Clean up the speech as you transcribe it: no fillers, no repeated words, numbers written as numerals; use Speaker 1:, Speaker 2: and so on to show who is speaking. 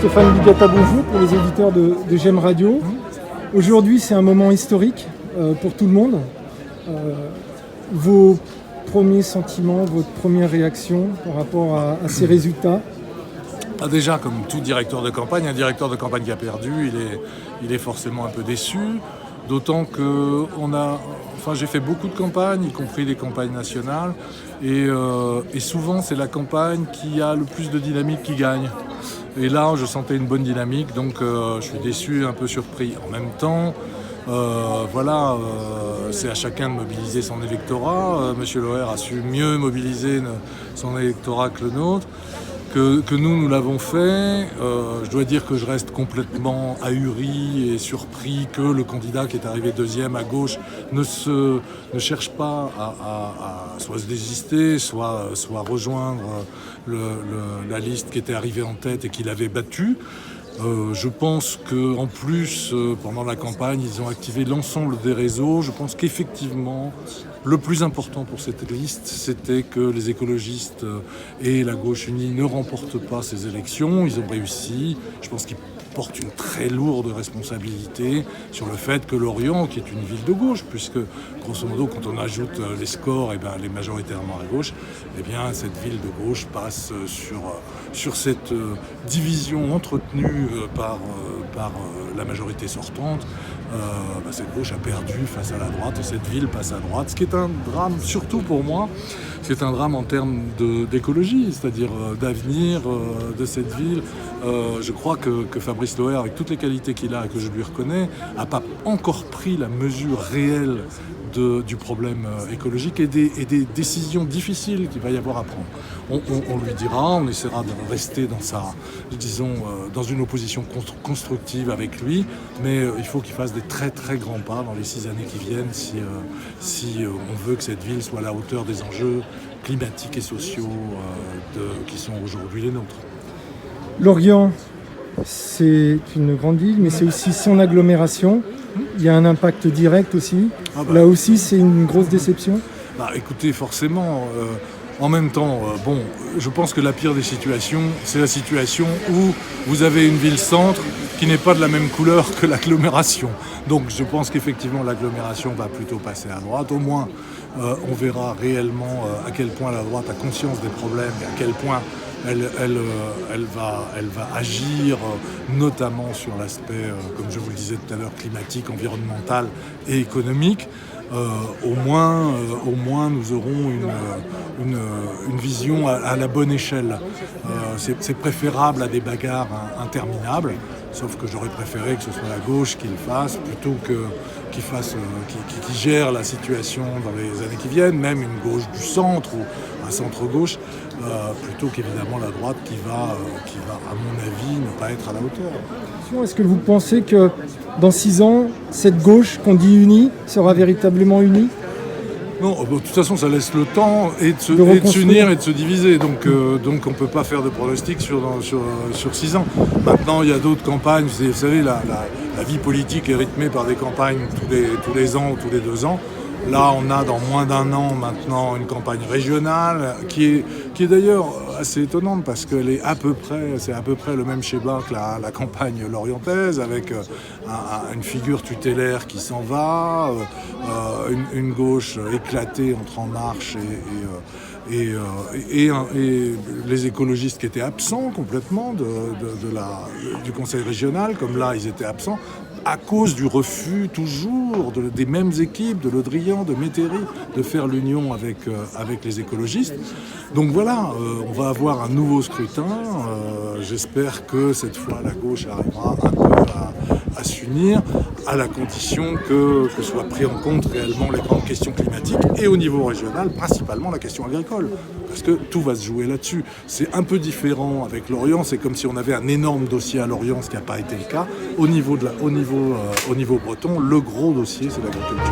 Speaker 1: Stéphane Ligata, bonjour pour les auditeurs de GEM Radio. Aujourd'hui, c'est un moment historique pour tout le monde. Vos premiers sentiments, votre première réaction par rapport à ces résultats?
Speaker 2: Déjà, comme tout directeur de campagne, un directeur de campagne qui a perdu, il est forcément un peu déçu. D'autant que j'ai fait beaucoup de campagnes, y compris des campagnes nationales, et souvent c'est la campagne qui a le plus de dynamique qui gagne. Et là, je sentais une bonne dynamique, donc je suis déçu, un peu surpris. En même temps, c'est à chacun de mobiliser son électorat. Monsieur Loer a su mieux mobiliser son électorat que le nôtre. Que nous l'avons fait. Je dois dire que je reste complètement ahuri et surpris que le candidat qui est arrivé deuxième à gauche ne cherche pas à soit se désister, soit rejoindre la liste qui était arrivée en tête et qu'il avait battue. Je pense qu'en plus, pendant la campagne, ils ont activé l'ensemble des réseaux. Je pense qu'effectivement, le plus important pour cette liste, c'était que les écologistes et la gauche unie ne remportent pas ces élections. Ils ont réussi. Je pense qu'ils portent une très lourde responsabilité sur le fait que Lorient, qui est une ville de gauche, puisque grosso modo, quand on ajoute les scores, elle est majoritairement à gauche, cette ville de gauche passe sur cette division entretenue par la majorité sortante. Cette gauche a perdu face à la droite et cette ville passe à droite, ce qui est un drame, surtout pour moi, c'est un drame en termes d'écologie, c'est-à-dire d'avenir de cette ville. Je crois que Fabrice Loer, avec toutes les qualités qu'il a et que je lui reconnais, n'a pas encore pris la mesure réelle du problème écologique et des décisions difficiles qu'il va y avoir à prendre. On lui dira, on essaiera de rester dans une opposition constructive avec lui, mais il faut qu'il fasse des très très grands pas dans les 6 années qui viennent si on veut que cette ville soit à la hauteur des enjeux climatiques et sociaux qui sont aujourd'hui les nôtres.
Speaker 1: Lorient, c'est une grande ville, mais c'est aussi son agglomération. Il y a un impact direct aussi. Là aussi, c'est une grosse déception.
Speaker 2: Écoutez, forcément, en même temps, je pense que la pire des situations, c'est la situation où vous avez une ville-centre qui n'est pas de la même couleur que l'agglomération. Donc je pense qu'effectivement, l'agglomération va plutôt passer à droite. Au moins, on verra réellement à quel point la droite a conscience des problèmes et à quel point elle va agir notamment sur l'aspect, comme je vous le disais tout à l'heure, climatique, environnemental et économique. Au moins, nous aurons une vision à la bonne échelle. C'est préférable à des bagarres interminables, sauf que j'aurais préféré que ce soit la gauche qui le fasse plutôt qui gère la situation dans les années qui viennent, même une gauche du centre ou un centre-gauche, plutôt qu'évidemment la droite qui va, à mon avis, ne pas être à la hauteur.
Speaker 1: Est-ce que vous pensez que dans 6 ans, cette gauche qu'on dit unie sera véritablement unie?
Speaker 2: Non, de toute façon, ça laisse le temps et de s'unir et de se diviser. Donc on ne peut pas faire de pronostic sur 6 ans. Maintenant, il y a d'autres campagnes. Vous savez, la vie politique est rythmée par des campagnes tous les ans ou tous les 2 ans. Là, on a dans moins d'1 an maintenant une campagne régionale qui est d'ailleurs assez étonnante parce qu'elle est c'est à peu près le même schéma que la campagne lorientaise avec une figure tutélaire qui s'en va, une gauche éclatée entre En Marche et les écologistes qui étaient absents complètement du conseil régional, comme là ils étaient absents, à cause du refus toujours des mêmes équipes, de Le Drian, de Métairie, de faire l'union avec les écologistes. Donc voilà, on va avoir un nouveau scrutin. J'espère que cette fois la gauche arrivera un peu à s'unir, à la condition que soient pris en compte réellement les grandes questions climatiques et au niveau régional, principalement la question agricole. Parce que tout va se jouer là-dessus. C'est un peu différent avec Lorient, c'est comme si on avait un énorme dossier à Lorient, ce qui n'a pas été le cas. Au niveau breton, le gros dossier, c'est l'agriculture.